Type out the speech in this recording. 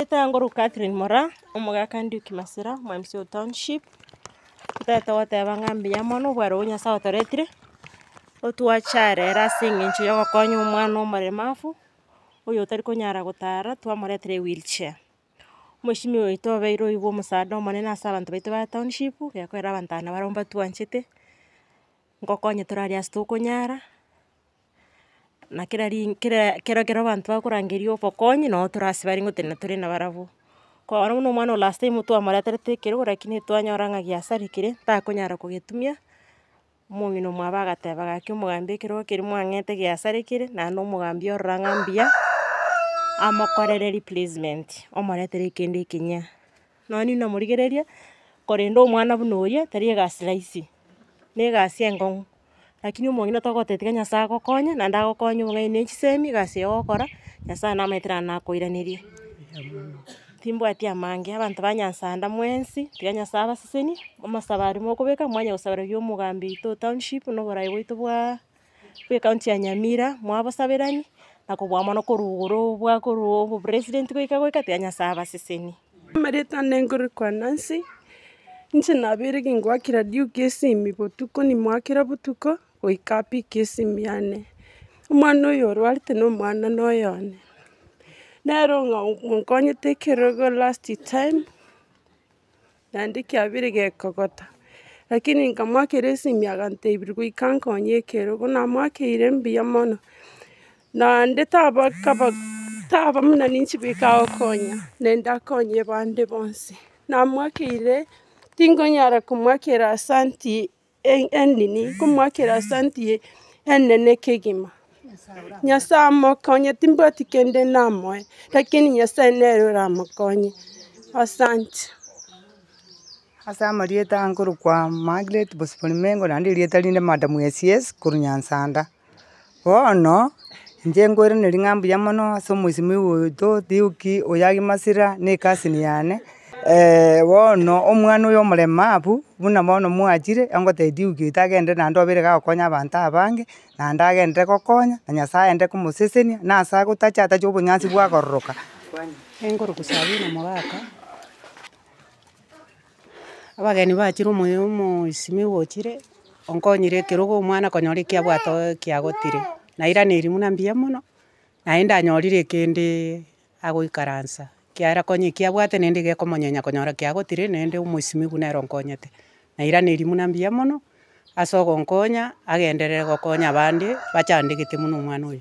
Etangoro Catherine Mora, omugaka Ndiuki Masira, MMC Township. Tata wateba ng'ambi ya mono bwaro Nyasaye otoretire. Otwachare racing incho yo gokonya omwana omoremafu. Oyo otari konyara gotara twamoretire wheelchair. Mweshimi oito obeiro ibo omusada omonene ase abanto baito ba township, gekoera abanto aba baromba twanchete. Ngokonye torari ase tokonyara. Na kero abantu bakorangeria obokonyi no torase bari ngote na tore na barabo. Kwa no mwana last time twamoreterete kero lakini twanyora ng'a giasarikire takonyara kugetumia. Omong'ina omwabo agateba gaki omogambi ekero keri mwang'ete giasarikire naende omogambi orora ng'ambia amokorere replacement omoretere kende ekinya. Noni namorigereria korenda omwana buna oria tari egasi rahisi. Na egasi eng'ong'u. Lakini omong'ina togotetiga Nyasaye agokonye naende agokonya obong'aini echisemi egasi eye ogokora Nyasaye namaete naende nakoiranerie. Timbwati amange abanto ba Nyansanda mwensi tiga Nyasaye abaseseni amasaba aria mokobeka mwanya gosabera omogambi oito township na oborai bwaito bwa county ya Nyamira mwabosaberani na kobua mono korwa bwakorwa obopresident goika tiga Nyasaye abaseseni. Marita nenguru kwa Nancy nche nabere ngwakira Ndiuki esimi botuko ni mwakira botuko goika piki esimi yane omwana oyo orwarete na omwana noyone nero nkonyete kerogo last time naende kiabire gekogota lakini nkamwakira esimi agantebiri goika nkonye kerogo namwakeire mbuya mono naende taba muna ninchibeka okonya nende akonye bande bonse namwakeire tingonyara kumwakera asanti endini kumwakera asanti enene kegima Nyasaye amokonye timbwati kende namoe lakini Nyasaye nero ramokonye asante. Asa marieta nkuru kwa Margaret Bospolimengo naende rieta rinde Madam SS kuru Nyansanda. Bono inche ngoiraneri ng'ambu ya mono ase omosimi oito Ndiuki oyagi Masira na ekasini yane. Bono omwana oyo omoremabu buna bono mwachire engotebia Ndiuki oito agende naende obeire gagokonya abanto abange naende agendere gokonya na Nyasaye aende komosesenia na ase agotacha atache obonyansi bwakororoka. Engoro kusabina mogaka abageni bachire omosimi gochire onkonyire ekerogo omwana konyora ekiabwate kiagotire nairaneria buna mbuya mono naende anyorire kende agoikaransa kiara konya kiabwate naende gekomonyenya konyora kiagotire naende omosimi buna ero nkonyete nairaneria buna mbuya mono ase ogonkonya agenderere gokonya abande bachandegete mono omwana oyo.